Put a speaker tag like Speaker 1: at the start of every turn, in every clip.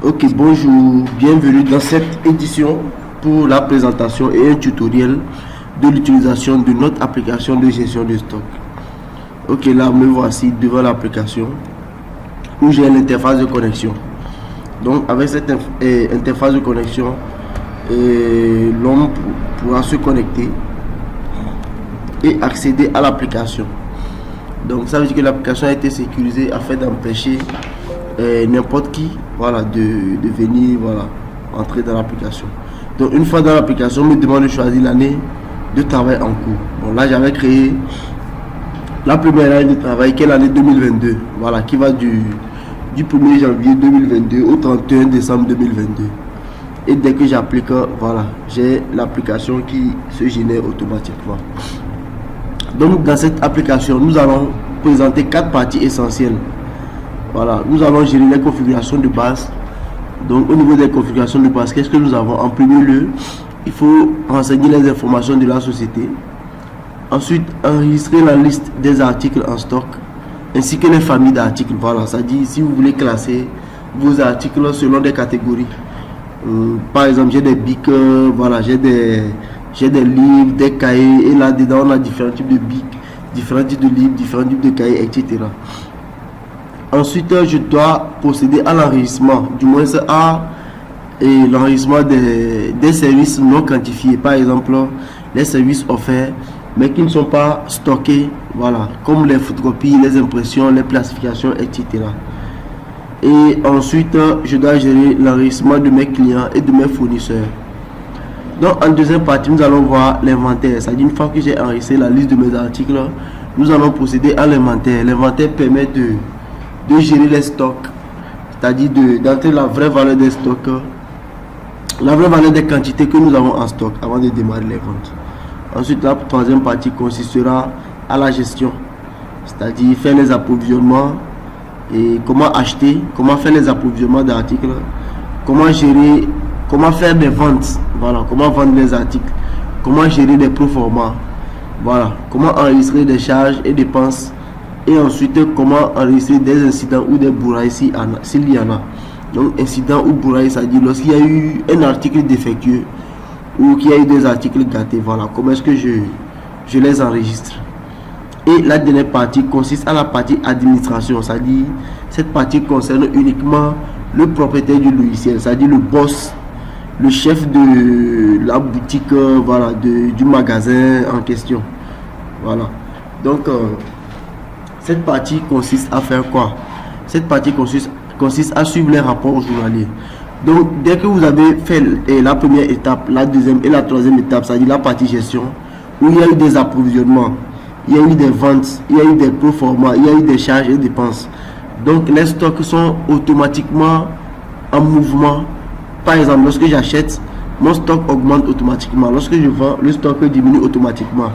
Speaker 1: Ok, bonjour, bienvenue dans cette édition pour la présentation et un tutoriel de l'utilisation de notre application de gestion de stock. Ok, là me voici devant l'application où j'ai l'interface de connexion. Donc avec cette interface de connexion, l'homme pourra se connecter et accéder à l'application. Donc ça veut dire que l'application a été sécurisée afin d'empêcher n'importe qui, voilà, de venir, voilà, entrer dans l'application. Donc une fois dans l'application, on me demande de choisir l'année de travail en cours. Bon, là j'avais créé la première année de travail qui est l'année 2022, voilà, qui va du 1er janvier 2022 au 31 décembre 2022. Et dès que j'applique, voilà, j'ai l'application qui se génère automatiquement. Donc dans cette application, nous allons présenter 4 parties essentielles. Voilà, nous allons gérer les configurations de base. Donc au niveau des configurations de base, qu'est-ce que nous avons? En premier lieu, il faut renseigner les informations de la société. Ensuite, enregistrer la liste des articles en stock, ainsi que les familles d'articles. Voilà, ça dit si vous voulez classer vos articles selon des catégories. Par exemple, j'ai des bics, voilà, j'ai des livres, des cahiers, et là dedans on a différents types de bics, différents types de livres, différents types de cahiers, etc. Ensuite, je dois procéder à l'enregistrement, du moins à l'enregistrement des services non quantifiés, par exemple les services offerts mais qui ne sont pas stockés, voilà, comme les photocopies, les impressions, les classifications, etc. Et ensuite, je dois gérer l'enregistrement de mes clients et de mes fournisseurs. Donc en deuxième partie, nous allons voir l'inventaire. C'est-à-dire, une fois que j'ai enregistré la liste de mes articles, nous allons procéder à l'inventaire. L'inventaire permet de gérer les stocks, c'est-à-dire d'entrer la vraie valeur des stocks, la vraie valeur des quantités que nous avons en stock avant de démarrer les ventes. Ensuite, la troisième partie consistera à la gestion, c'est-à-dire faire les approvisionnements et comment acheter, comment faire les approvisionnements d'articles, comment gérer, comment faire des ventes, voilà, comment vendre les articles, comment gérer des proformas, voilà, comment enregistrer des charges et dépenses, et ensuite comment enregistrer des incidents ou des bourrailles s'il y en a. Donc incident ou bourraille, c'est-à-dire lorsqu'il y a eu un article défectueux ou qu'il y a eu des articles gâtés, voilà, comment est-ce que je les enregistre. Et la dernière partie consiste à la partie administration, c'est-à-dire cette partie concerne uniquement le propriétaire du logiciel, c'est-à-dire le boss, le chef de la boutique, voilà, du magasin en question. Voilà. Donc cette partie consiste à faire quoi? Cette partie consiste à suivre les rapports journaliers. Donc dès que vous avez fait la première étape, la deuxième et la troisième étape, c'est-à-dire la partie gestion, où il y a eu des approvisionnements, il y a eu des ventes, il y a eu des proformas, il y a eu des charges et dépenses. Donc les stocks sont automatiquement en mouvement. Par exemple, lorsque j'achète, mon stock augmente automatiquement. Lorsque je vends, le stock diminue automatiquement.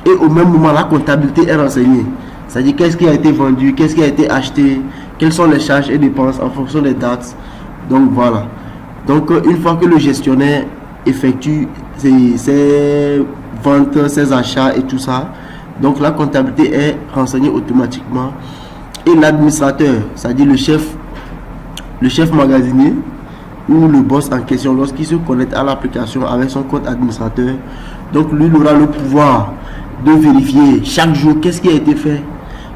Speaker 1: Et au même moment, la comptabilité est renseignée. C'est-à-dire qu'est-ce qui a été vendu, qu'est-ce qui a été acheté, quelles sont les charges et dépenses en fonction des dates. Donc voilà. Donc une fois que le gestionnaire effectue ses ventes, ses achats et tout ça, donc la comptabilité est renseignée automatiquement. Et l'administrateur, c'est-à-dire le chef magasinier ou le boss en question, lorsqu'il se connecte à l'application avec son compte administrateur, donc lui il aura le pouvoir de vérifier chaque jour qu'est-ce qui a été fait,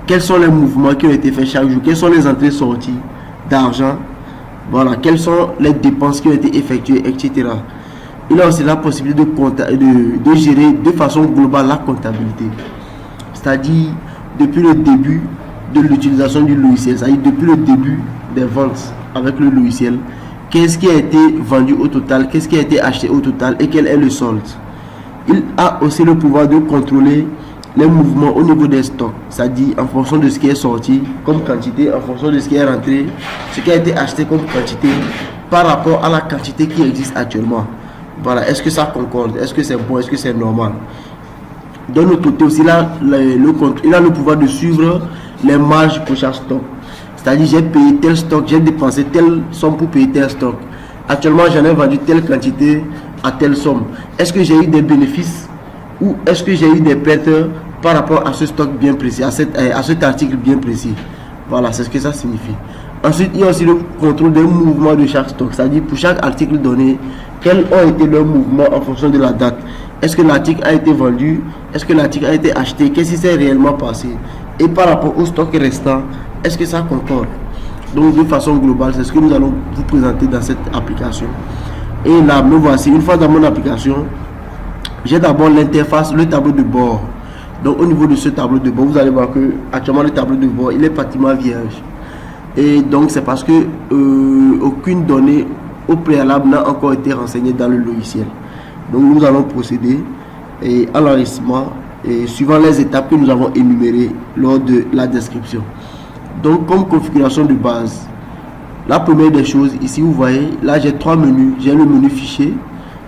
Speaker 1: quels sont les mouvements qui ont été faits chaque jour, quelles sont les entrées sorties d'argent, voilà, quelles sont les dépenses qui ont été effectuées, etc. Il a aussi la possibilité de gérer de façon globale la comptabilité, c'est-à-dire depuis le début de l'utilisation du logiciel, c'est-à-dire depuis le début des ventes avec le logiciel, qu'est-ce qui a été vendu au total, qu'est-ce qui a été acheté au total et quel est le solde. Il a aussi le pouvoir de contrôler les mouvements au niveau des stocks, c'est-à-dire en fonction de ce qui est sorti comme quantité, en fonction de ce qui est rentré, ce qui a été acheté comme quantité par rapport à la quantité qui existe actuellement. Voilà, est-ce que ça concorde, est-ce que c'est bon, est-ce que c'est normal. De l'autre côté aussi, il a le pouvoir de suivre les marges pour chaque stock. C'est-à-dire j'ai payé tel stock, j'ai dépensé telle somme pour payer tel stock. Actuellement, j'en ai vendu telle quantité à telle somme. Est-ce que j'ai eu des bénéfices ou est-ce que j'ai eu des pertes par rapport à ce stock bien précis, à cet article bien précis. Voilà, c'est ce que ça signifie. Ensuite, il y a aussi le contrôle des mouvements de chaque stock, c'est-à-dire pour chaque article donné, quels ont été leurs mouvements en fonction de la date. Est-ce que l'article a été vendu? Est-ce que l'article a été acheté? Qu'est-ce qui s'est réellement passé? Et par rapport au stock restant, est-ce que ça concorde? Donc de façon globale, c'est ce que nous allons vous présenter dans cette application. Et là, me voici. Une fois dans mon application, j'ai d'abord l'interface, le tableau de bord. Donc au niveau de ce tableau de bord, vous allez voir que actuellement le tableau de bord, il est pratiquement vierge. Et donc c'est parce que aucune donnée au préalable n'a encore été renseignée dans le logiciel. Donc nous allons procéder à l'enregistrement et suivant les étapes que nous avons énumérées lors de la description. Donc comme configuration de base, la première des choses, ici vous voyez, là j'ai trois menus. J'ai le menu fichier,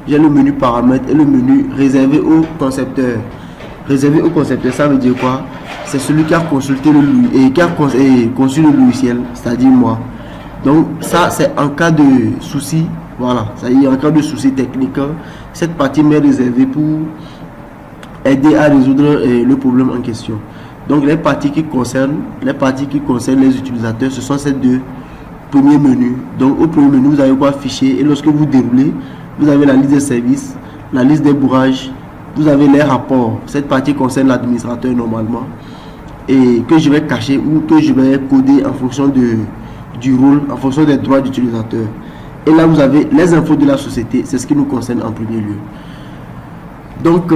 Speaker 1: j'ai le menu paramètres et le menu réservé au concepteur. Réservé au concepteur, ça veut dire quoi? C'est celui qui a consulté conçu le logiciel, c'est-à-dire moi. Donc ça c'est en cas de souci, voilà, ça y est, en cas de souci technique, cette partie m'est réservée pour aider à résoudre le problème en question. Donc les parties qui concernent les utilisateurs, ce sont ces deux premiers menus. Donc au premier menu, vous avez quoi? Fichier, et lorsque vous déroulez, vous avez la liste des services, la liste des bourrages, vous avez les rapports. Cette partie concerne l'administrateur normalement, et que je vais cacher ou que je vais coder en fonction du rôle, en fonction des droits d'utilisateur. Et là vous avez les infos de la société, c'est ce qui nous concerne en premier lieu. Donc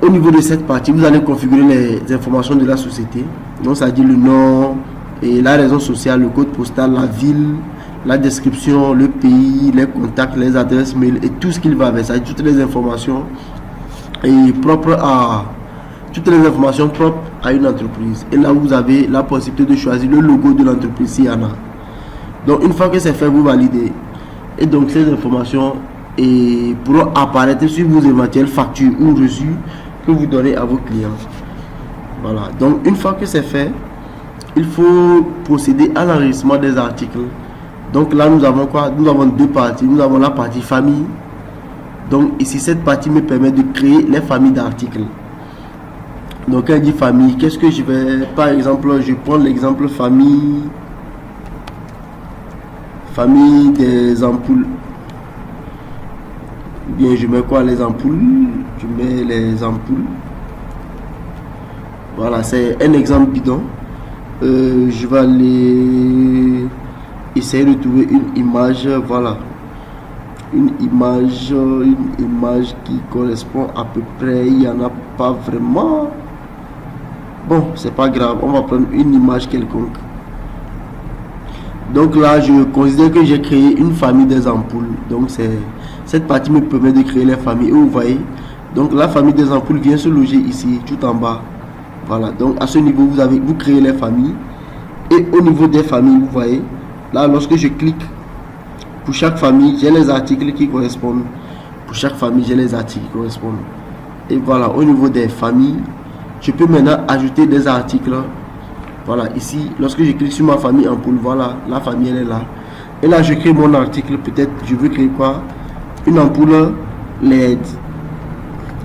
Speaker 1: au niveau de cette partie, vous allez configurer les informations de la société. Donc ça dit le nom et la raison sociale, le code postal, la ville, la description, le pays, les contacts, les adresses mail et tout ce qu'il va avec. Ça dit toutes les informations propres à une entreprise. Et là vous avez la possibilité de choisir le logo de l'entreprise s'il y en a. Donc une fois que c'est fait, vous validez. Et donc ces informations pourront apparaître sur vos éventuelles factures ou reçus que vous donnez à vos clients. Voilà. Donc une fois que c'est fait, il faut procéder à l'enregistrement des articles. Donc là nous avons quoi? Nous avons deux parties. Nous avons la partie famille. Donc ici cette partie me permet de créer les familles d'articles. Donc quand je dis famille, qu'est-ce que je vais, par exemple, je prends l'exemple famille des ampoules. Bien, je mets quoi? Les ampoules. Je mets les ampoules. Voilà, c'est un exemple bidon. Je vais aller essayer de trouver une image. Voilà, une image qui correspond à peu près. Il n'y en a pas vraiment. Bon, c'est pas grave, on va prendre une image quelconque. Donc là, je considère que j'ai créé une famille des ampoules. Donc cette partie me permet de créer les familles. Et vous voyez, donc la famille des ampoules vient se loger ici, tout en bas. Voilà, donc à ce niveau, vous créez les familles. Et au niveau des familles, vous voyez, là, lorsque je clique, pour chaque famille, j'ai les articles qui correspondent. Pour chaque famille, j'ai les articles qui correspondent. Et voilà, au niveau des familles, je peux maintenant ajouter des articles. Voilà, ici, lorsque je clique sur ma famille ampoule, voilà, la famille elle est là. Et là, je crée mon article. Peut-être, je veux créer quoi? Une ampoule LED.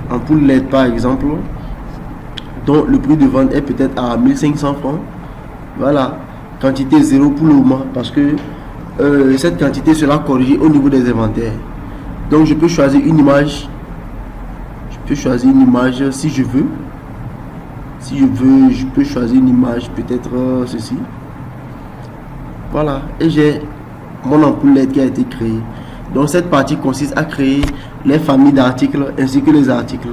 Speaker 1: Ampoule LED, par exemple, dont le prix de vente est peut-être à 1500 francs. Voilà, quantité 0 pour le moment, parce que cette quantité sera corrigée au niveau des inventaires. Donc, je peux choisir une image. Je peux choisir une image si je veux. Si je veux, je peux choisir une image, peut-être ceci. Voilà, et j'ai mon ampoule LED qui a été créée. Donc cette partie consiste à créer les familles d'articles ainsi que les articles.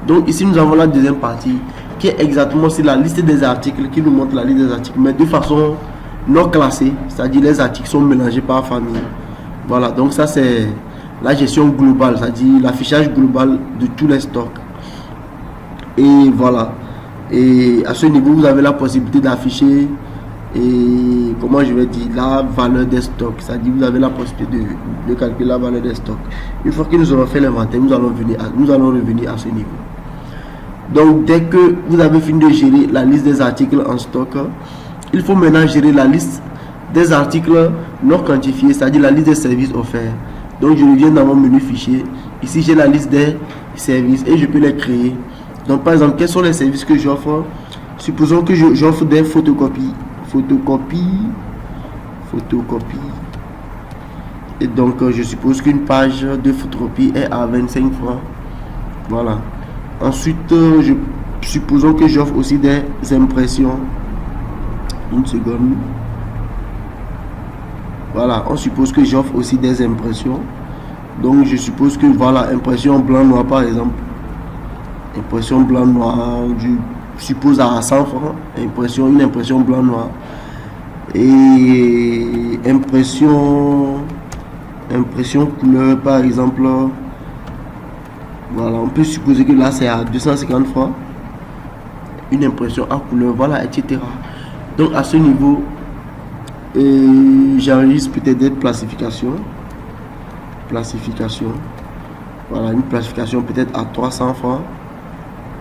Speaker 1: Donc ici nous avons la deuxième partie qui est exactement sur la liste des articles, qui nous montre la liste des articles, mais de façon non classée, c'est-à-dire les articles sont mélangés par famille. Voilà, donc ça c'est la gestion globale, c'est-à-dire l'affichage global de tous les stocks. Et voilà. Et à ce niveau, vous avez la possibilité d'afficher comment je vais dire, la valeur des stocks. C'est-à-dire vous avez la possibilité de calculer la valeur des stocks. Une fois que nous aurons fait l'inventaire, nous allons revenir à ce niveau. Donc dès que vous avez fini de gérer la liste des articles en stock, il faut maintenant gérer la liste des articles non quantifiés, c'est-à-dire la liste des services offerts. Donc je reviens dans mon menu fichier. Ici j'ai la liste des services et je peux les créer. Donc par exemple, quels sont les services que j'offre? Supposons que j'offre des photocopies photocopie. Et donc je suppose qu'une page de photocopie est à 25 francs. Voilà. Ensuite, supposons que j'offre aussi des impressions. Une seconde. Voilà, on suppose que j'offre aussi des impressions. Donc je suppose que voilà, impression blanc-noir par exemple. Impression blanc-noir, je suppose à 100 francs. Une impression blanc-noir. Et impression couleur par exemple. Voilà, on peut supposer que là c'est à 250 francs. Une impression à couleur, voilà, etc. Donc à ce niveau, j'enregistre peut-être des classifications. Voilà, une classification peut-être à 300 francs.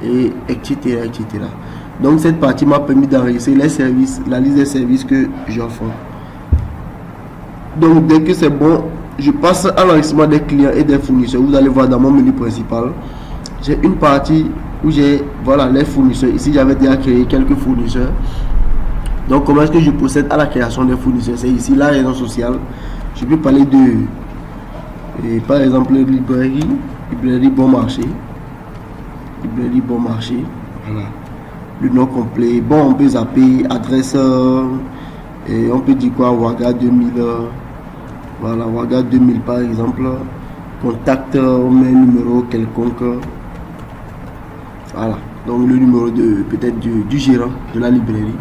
Speaker 1: Et etc. Donc cette partie m'a permis d'enregistrer les services, la liste des services que j'offre. Donc dès que c'est bon, je passe à l'enregistrement des clients et des fournisseurs. Vous allez voir dans mon menu principal, j'ai une partie où j'ai voilà les fournisseurs. Ici j'avais déjà créé quelques fournisseurs. Donc comment est-ce que je procède à la création des fournisseurs? C'est ici la raison sociale. Je peux parler de par exemple librairie bon marché. Librairie bon marché. Voilà. Le nom complet. Bon, on peut zapper adresse et on peut dire quoi, Ouaga 2000. Voilà, Ouaga 2000 par exemple. Contact, on met un numéro quelconque. Voilà. Donc le numéro de peut-être du gérant de la librairie.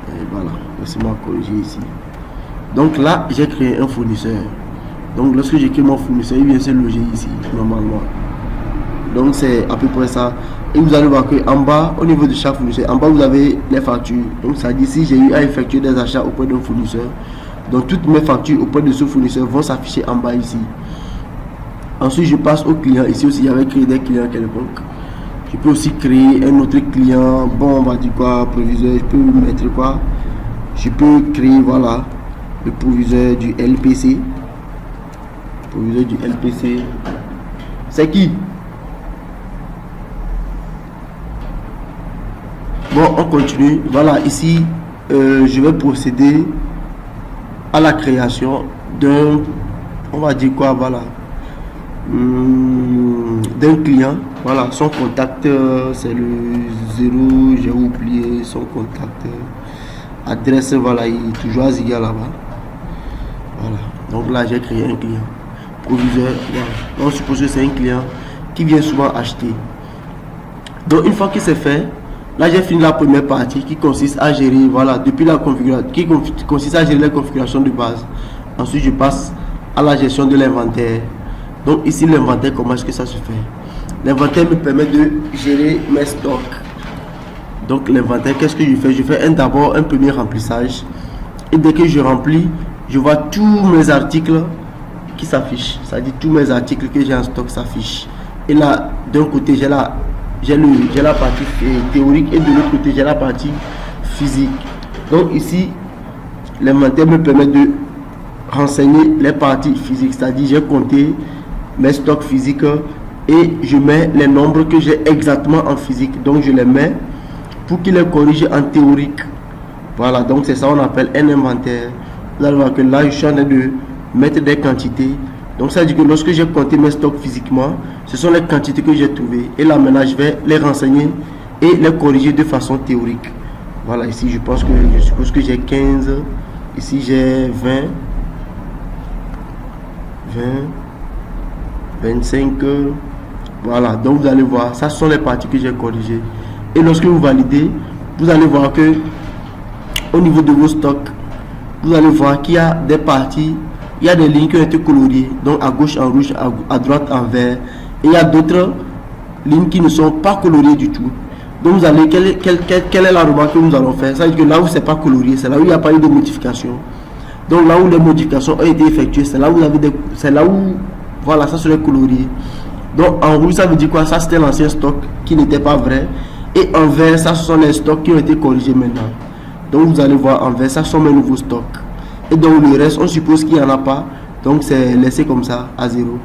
Speaker 1: Et voilà, laissez-moi corriger ici. Donc là, j'ai créé un fournisseur. Donc lorsque j'ai créé mon fournisseur, il vient se loger ici, normalement. Donc c'est à peu près ça. Et vous allez voir que en bas, au niveau de chaque fournisseur, en bas vous avez les factures. Donc ça dit si j'ai eu à effectuer des achats auprès d'un fournisseur, donc toutes mes factures auprès de ce fournisseur vont s'afficher en bas ici. Ensuite je passe aux clients. Ici aussi j'avais créé des clients quelconques. Je peux aussi créer un autre client. Bon, on va dire quoi, proviseur. Je peux mettre quoi. Je peux créer voilà le proviseur du LPC. Proviseur du LPC. C'est qui? Bon, on continue. Voilà, ici, je vais procéder à la création d'un, on va dire quoi, voilà, d'un client. Voilà, son contact, c'est le 0, j'ai oublié son contact. Adresse, voilà, il est toujours à Ziga là-bas. Voilà, donc là, j'ai créé un client. Proviseur, voilà. On suppose que c'est un client qui vient souvent acheter. Donc, une fois que c'est fait, là j'ai fini la première partie qui consiste à gérer, voilà, depuis la configuration, qui consiste à gérer la configuration de base. Ensuite je passe à la gestion de l'inventaire. Donc ici l'inventaire, comment est-ce que ça se fait? L'inventaire me permet de gérer mes stocks. Donc l'inventaire, qu'est-ce que je fais? Je fais d'abord un premier remplissage. Et dès que je remplis, je vois tous mes articles qui s'affichent. C'est-à-dire tous mes articles que j'ai en stock s'affichent. Et là, d'un côté, j'ai la partie théorique et de l'autre côté j'ai la partie physique. Donc ici l'inventaire me permet de renseigner les parties physiques, c'est-à-dire j'ai compté mes stocks physiques et je mets les nombres que j'ai exactement en physique, donc je les mets pour qu'ils les corrigent en théorique. Voilà, donc c'est ça on appelle un inventaire. Vous allez voir que là je suis en train de mettre des quantités. Donc ça veut dire que lorsque j'ai compté mes stocks physiquement, ce sont les quantités que j'ai trouvées. Et là maintenant je vais les renseigner et les corriger de façon théorique. Voilà, ici je suppose que j'ai 15. Ici j'ai 20. 25. Voilà, donc vous allez voir, ça sont les parties que j'ai corrigées. Et lorsque vous validez, vous allez voir que au niveau de vos stocks, vous allez voir qu'il y a des parties. Il y a des lignes qui ont été coloriées, donc à gauche en rouge, à droite en vert. Et il y a d'autres lignes qui ne sont pas coloriées du tout. Donc vous allez, quelle est la remarque que nous allons faire? Ça veut dire que là où c'est pas colorié, c'est là où il n'y a pas eu de modification. Donc là où les modifications ont été effectuées, c'est là où vous avez c'est là où voilà, ça serait colorié. Donc en rouge, ça veut dire quoi? Ça c'était l'ancien stock qui n'était pas vrai. Et en vert, ça ce sont les stocks qui ont été corrigés maintenant. Donc vous allez voir en vert, ça sont mes nouveaux stocks. Et donc le reste, on suppose qu'il n'y en a pas. Donc c'est laissé comme ça à 0.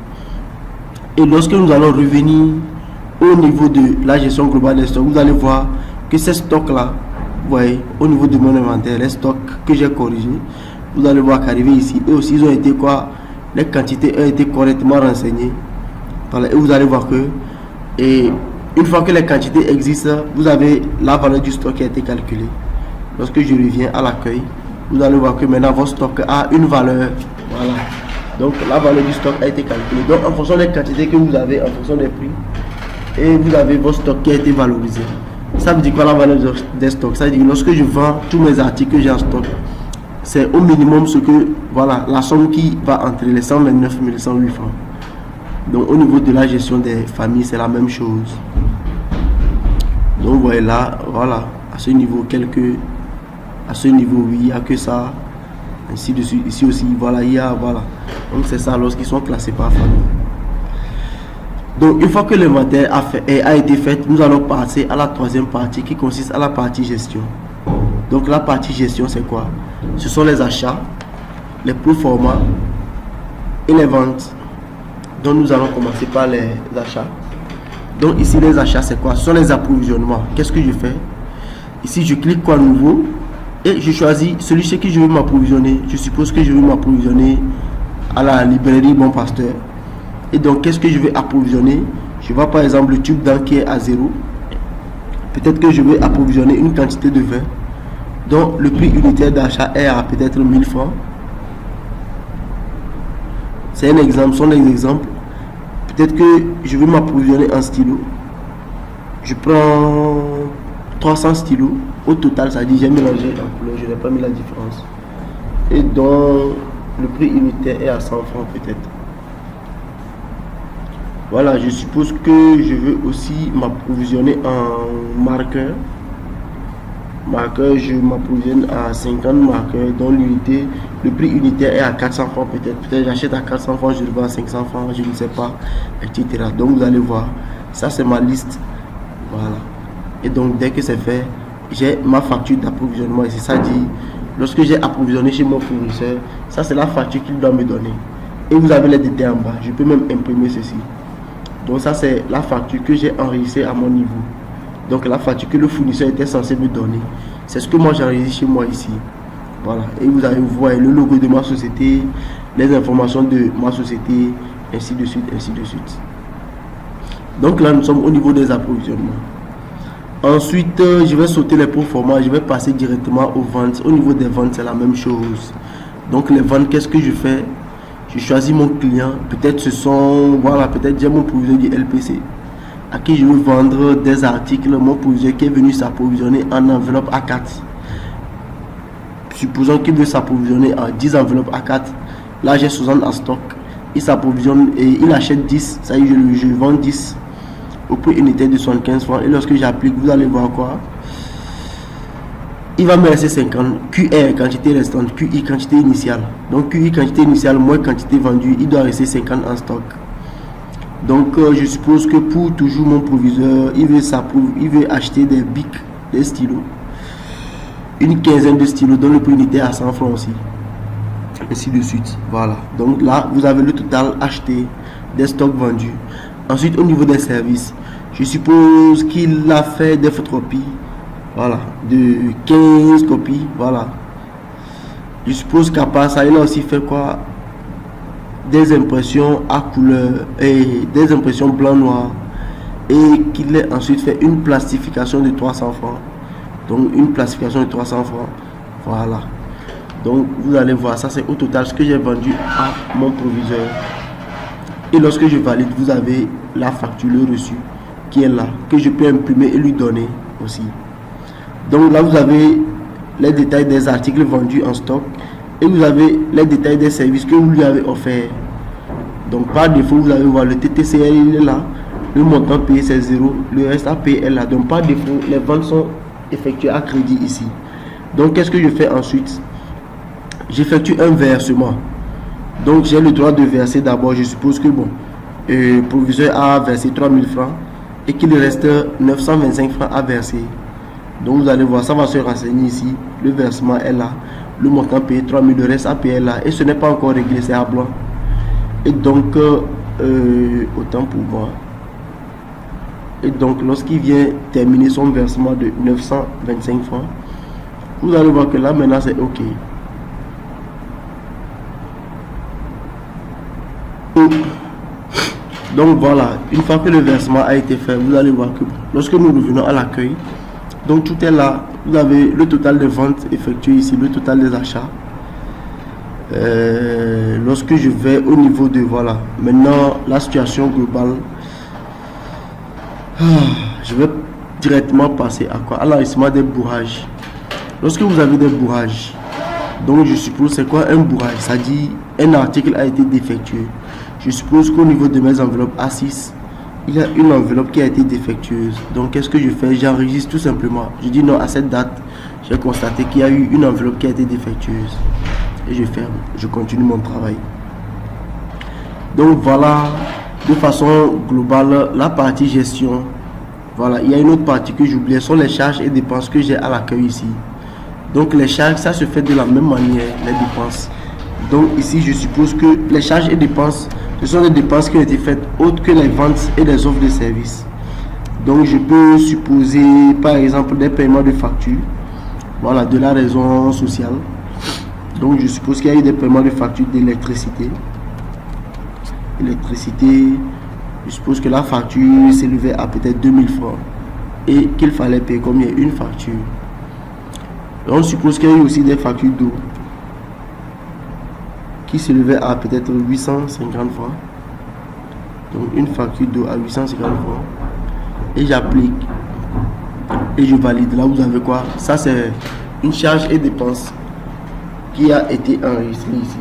Speaker 1: Et lorsque nous allons revenir au niveau de la gestion globale des stocks, vous allez voir que ces stocks là, vous voyez, au niveau de mon inventaire, les stocks que j'ai corrigés, Vous allez voir qu'arriver ici, eux aussi, ils ont été quoi? Les quantités ont été correctement renseignées. Voilà, et vous allez voir que, et une fois que les quantités existent, vous avez la valeur du stock qui a été calculée. Lorsque je reviens à l'accueil, vous allez voir que maintenant votre stock a une valeur. Voilà. Donc la valeur du stock a été calculée. Donc en fonction des quantités que vous avez, en fonction des prix, et vous avez votre stock qui a été valorisé. Ça veut dire quoi la valeur des stocks? Ça veut dire que lorsque je vends tous mes articles que j'ai en stock, c'est au minimum ce que, voilà, la somme qui va entre les 129 108 francs. Donc au niveau de la gestion des familles, c'est la même chose. Donc voilà, voilà, à ce niveau, oui, il n'y a que ça. Ainsi de suite, ici aussi, voilà, il y a, voilà. Donc c'est ça lorsqu'ils sont classés par famille. Donc une fois que l'inventaire a été fait, nous allons passer à la troisième partie qui consiste à la partie gestion. Donc la partie gestion, c'est quoi? Ce sont les achats, les proformas et les ventes. Donc nous allons commencer par les achats. Donc ici les achats, c'est quoi? Ce sont les approvisionnements. Qu'est-ce que je fais? Ici je clique quoi nouveau et je choisis celui chez qui je veux m'approvisionner. Je suppose que je veux m'approvisionner à la librairie Bon Pasteur. Et donc qu'est-ce que je vais approvisionner? Je vois par exemple le tube d'encre qui est à 0. Peut-être que je vais approvisionner une quantité de vin. Donc le prix unitaire d'achat est à peut-être 1000 francs. C'est un exemple, ce sont des exemples. Peut-être que je vais m'approvisionner en stylo. Je prends 300 stylos. Au total, ça dit j'ai mélangé en couleur, je n'ai pas mis la différence. Et donc le prix unitaire est à 100 francs peut-être. Voilà, je suppose que je veux aussi m'approvisionner en marqueur. Marqueur, je m'approvisionne à 50 marqueurs, dont l'unité, le prix unitaire est à 400 francs peut-être. Peut-être j'achète à 400 francs, je le vends à 500 francs, je ne sais pas, etc. Donc vous allez voir, ça c'est ma liste. Voilà. Et donc dès que c'est fait, j'ai ma facture d'approvisionnement. Et c'est ça dit, lorsque j'ai approvisionné chez mon fournisseur, ça c'est la facture qu'il doit me donner. Et vous avez les détails en bas, je peux même imprimer ceci. Donc ça c'est la facture que j'ai enregistrée à mon niveau. Donc la facture que le fournisseur était censé me donner, c'est ce que moi j'enregistre chez moi ici. Voilà. Et vous allez voir le logo de ma société, les informations de ma société, ainsi de suite, ainsi de suite. Donc là nous sommes au niveau des approvisionnements. Ensuite, je vais sauter les proformas, je vais passer directement aux ventes. Au niveau des ventes, c'est la même chose. Donc les ventes, qu'est-ce que je fais? Je choisis mon client. Peut-être ce sont, voilà, peut-être j'ai mon proviseur du LPC à qui je veux vendre des articles. Mon proviseur qui est venu s'approvisionner en enveloppe A4. Supposons qu'il veut s'approvisionner en 10 enveloppes A4. Là, j'ai 60 en stock. Il s'approvisionne et il achète 10. Ça y est, je vends 10 au prix unitaire de 75 francs. Et lorsque j'applique, vous allez voir quoi? Il va me laisser 50. QR, quantité restante. QI, quantité initiale. Donc QI, quantité initiale, moins quantité vendue. Il doit rester 50 en stock. Donc je suppose que pour toujours mon proviseur, il veut acheter des bics, des stylos. Une quinzaine de stylos dont le prix unitaire à 100 francs aussi. Ainsi de suite. Voilà. Donc là, vous avez le total acheté des stocks vendus. Ensuite, au niveau des services, je suppose qu'il a fait des photocopies. Voilà. De 15 copies. Voilà. Je suppose qu'à part ça, il a aussi fait quoi? Des impressions à couleur et des impressions blanc-noir. Et qu'il ait ensuite fait une plastification de 300 francs. Donc, une plastification de 300 francs. Voilà. Donc, vous allez voir, ça c'est au total ce que j'ai vendu à mon proviseur. Et lorsque je valide, vous avez la facture, le reçu qui est là, que je peux imprimer et lui donner aussi. Donc là, vous avez les détails des articles vendus en stock et vous avez les détails des services que vous lui avez offerts. Donc par défaut, vous allez voir le TTCL, il est là, le montant payé c'est 0, le reste à payer est là. Donc par défaut, les ventes sont effectuées à crédit ici. Donc qu'est-ce que je fais ensuite? J'effectue un versement. Donc j'ai le droit de verser d'abord, je suppose que bon, le proviseur a versé 3000 francs et qu'il reste 925 francs à verser. Donc vous allez voir, ça va se renseigner ici, le versement est là, le montant payé 3000, le reste à payer est là et ce n'est pas encore réglé, c'est à blanc. Et donc autant pour moi. Et donc lorsqu'il vient terminer son versement de 925 francs, vous allez voir que là maintenant c'est ok. Donc voilà, une fois que le versement a été fait, vous allez voir que lorsque nous revenons à l'accueil, donc tout est là. Vous avez le total des ventes effectuées ici, le total des achats. Lorsque je vais au niveau de voilà, maintenant la situation globale, je vais directement passer à quoi? À l'enregistrement des bourrages. Lorsque vous avez des bourrages, donc je suppose c'est quoi un bourrage? Ça dit un article a été défectueux. Je suppose qu'au niveau de mes enveloppes A6, il y a une enveloppe qui a été défectueuse. Donc qu'est-ce que je fais? J'enregistre tout simplement. Je dis non, à cette date, j'ai constaté qu'il y a eu une enveloppe qui a été défectueuse. Et je ferme. Je continue mon travail. Donc voilà, de façon globale, la partie gestion. Voilà, il y a une autre partie que j'oubliais, ce sont les charges et dépenses que j'ai à l'accueil ici. Donc les charges, ça se fait de la même manière, les dépenses. Donc ici, je suppose que les charges et dépenses, ce sont des dépenses qui ont été faites autres que les ventes et les offres de services. Donc je peux supposer par exemple des paiements de factures, voilà, de la raison sociale. Donc je suppose qu'il y a eu des paiements de factures d'électricité. Électricité, je suppose que la facture s'élevait à peut-être 2000 francs et qu'il fallait payer combien? Une facture. On suppose qu'il y a eu aussi des factures d'eau qui s'élevait à peut-être 850 francs. Donc une facture d'eau à 850 francs. Et j'applique. Et je valide. Là vous avez quoi? Ça c'est une charge et dépense qui a été enregistrée ici.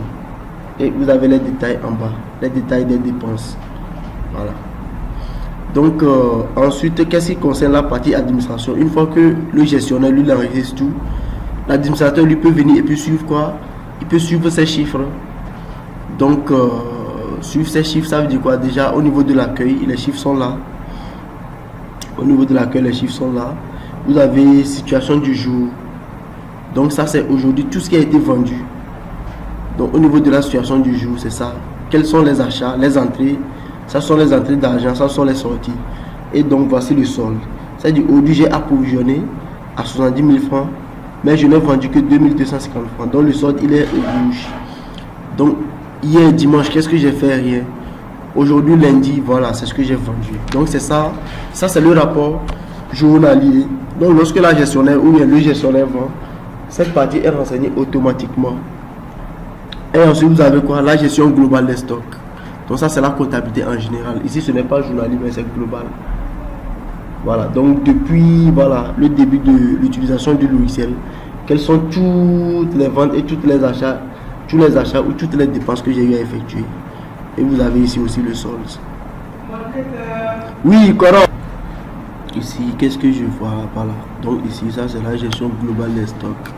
Speaker 1: Et vous avez les détails en bas. Les détails des dépenses. Voilà. Donc ensuite, qu'est-ce qui concerne la partie administration? Une fois que le gestionnaire lui enregistre tout, l'administrateur lui peut venir et puis suivre quoi? Il peut suivre ses chiffres. Donc suivre ces chiffres, ça veut dire quoi? Déjà au niveau de l'accueil, les chiffres sont là. Au niveau de l'accueil, les chiffres sont là. Vous avez situation du jour. Donc ça c'est aujourd'hui tout ce qui a été vendu. Donc au niveau de la situation du jour, c'est ça. Quels sont les achats, les entrées? Ça sont les entrées d'argent, ça sont les sorties. Et donc voici le solde. C'est-à-dire aujourd'hui j'ai approvisionné à 70 000 francs, mais je n'ai vendu que 2250 francs. Donc le solde il est au rouge. Donc hier dimanche, qu'est-ce que j'ai fait? Rien. Aujourd'hui lundi, voilà, c'est ce que j'ai vendu. Donc c'est ça. Ça c'est le rapport journalier. Donc lorsque la gestionnaire ou bien le gestionnaire vend, cette partie est renseignée automatiquement. Et ensuite vous avez quoi? La gestion globale des stocks. Donc ça c'est la comptabilité en général. Ici ce n'est pas journalier mais c'est global. Voilà, donc depuis voilà, le début de l'utilisation du logiciel, quelles sont toutes les ventes et tous les achats ou toutes les dépenses que j'ai eu à effectuer. Et vous avez ici aussi le solde. Oui, correct. Ici, qu'est-ce que je vois par là? Donc ici, ça c'est la gestion globale des stocks.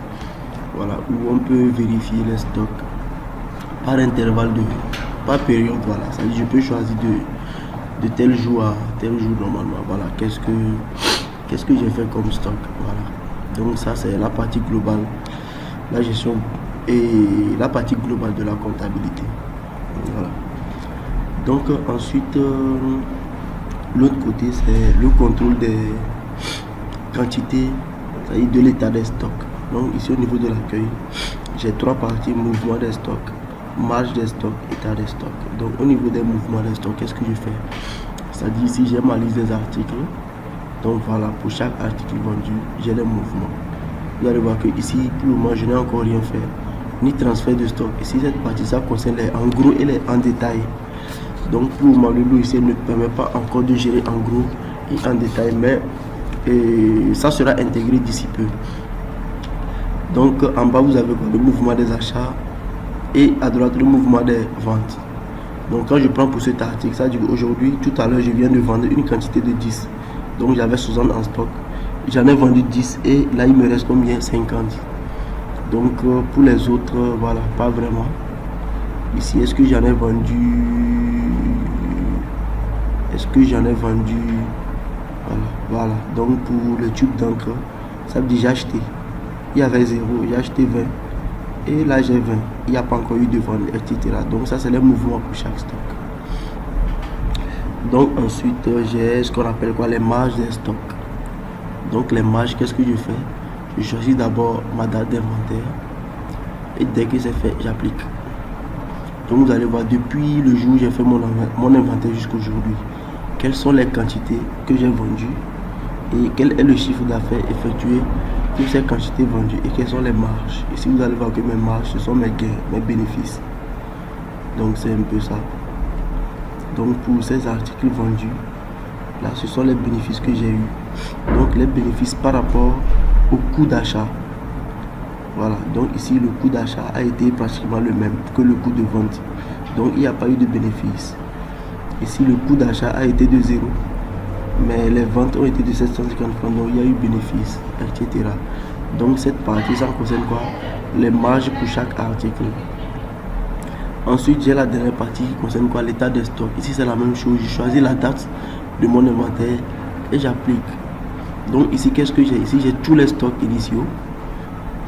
Speaker 1: Voilà, où on peut vérifier les stocks par intervalle par période. Voilà, je peux choisir de tel jour à tel jour normalement. Voilà, qu'est-ce que j'ai fait comme stock. Voilà, donc ça c'est la partie globale, la gestion et la partie globale de la comptabilité. Voilà. Donc ensuite, l'autre côté c'est le contrôle des quantités, c'est-à-dire de l'état des stocks. Donc ici au niveau de l'accueil, j'ai trois parties: mouvement des stocks, marge des stocks, état des stocks. Donc au niveau des mouvements des stocks, qu'est-ce que je fais? C'est-à-dire ici j'ai ma liste des articles. Donc voilà, pour chaque article vendu, j'ai les mouvements. Vous allez voir que ici pour le moment je n'ai encore rien fait, ni transfert de stock. Ici cette partie ça concerne les en gros et les en détail. Donc pour le moment le logiciel ne permet pas encore de gérer en gros et en détail, mais ça sera intégré d'ici peu. Donc en bas vous avez le mouvement des achats et à droite le mouvement des ventes. Donc quand je prends pour cet article, ça dit aujourd'hui, tout à l'heure je viens de vendre une quantité de 10. Donc j'avais 60 en stock, j'en ai vendu 10 et là il me reste combien? 50. Donc pour les autres, voilà, pas vraiment. Ici, est-ce que j'en ai vendu? Voilà. Donc pour le tube d'encre, ça veut dire j'ai acheté. Il y avait 0, j'ai acheté 20. Et là j'ai 20. Il n'y a pas encore eu de vente, etc. Donc ça c'est les mouvements pour chaque stock. Donc ensuite j'ai ce qu'on appelle quoi? Les marges des stocks. Donc les marges, qu'est-ce que je fais? Je choisis d'abord ma date d'inventaire. Et dès que c'est fait, j'applique. Donc vous allez voir depuis le jour où j'ai fait mon inventaire jusqu'aujourd'hui, quelles sont les quantités que j'ai vendues et quel est le chiffre d'affaires effectué pour ces quantités vendues et quelles sont les marges. Ici vous allez voir que mes marges, ce sont mes gains, mes bénéfices. Donc c'est un peu ça. Donc pour ces articles vendus, là ce sont les bénéfices que j'ai eu. Donc les bénéfices par rapport au coût d'achat. Voilà, donc ici le coût d'achat a été pratiquement le même que le coût de vente. Donc il n'y a pas eu de bénéfice. Ici le coût d'achat a été de 0. Mais les ventes ont été de 750 francs, donc il y a eu bénéfice, etc. Donc cette partie, ça concerne quoi? Les marges pour chaque article. Ensuite, j'ai la dernière partie qui concerne quoi? L'état des stocks. Ici, c'est la même chose. Je choisis la date de mon inventaire et j'applique. Donc ici, qu'est-ce que j'ai? Ici, j'ai tous les stocks initiaux.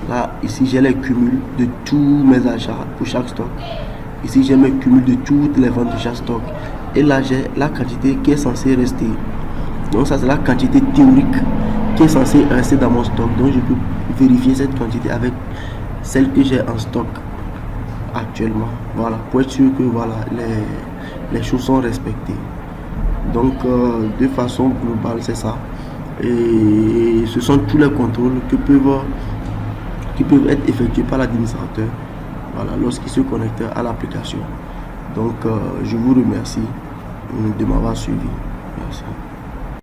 Speaker 1: Là, ici, j'ai les cumuls de tous mes achats pour chaque stock. Ici, j'ai mes cumuls de toutes les ventes de chaque stock. Et là, j'ai la quantité qui est censée rester. Donc ça, c'est la quantité théorique qui est censée rester dans mon stock. Donc je peux vérifier cette quantité avec celle que j'ai en stock actuellement. Voilà, pour être sûr que voilà, les choses sont respectées. Donc de façon globale, c'est ça. Et ce sont tous les contrôles qui peuvent être effectués par l'administrateur, voilà, lorsqu'il se connecte à l'application. Donc je vous remercie de m'avoir suivi.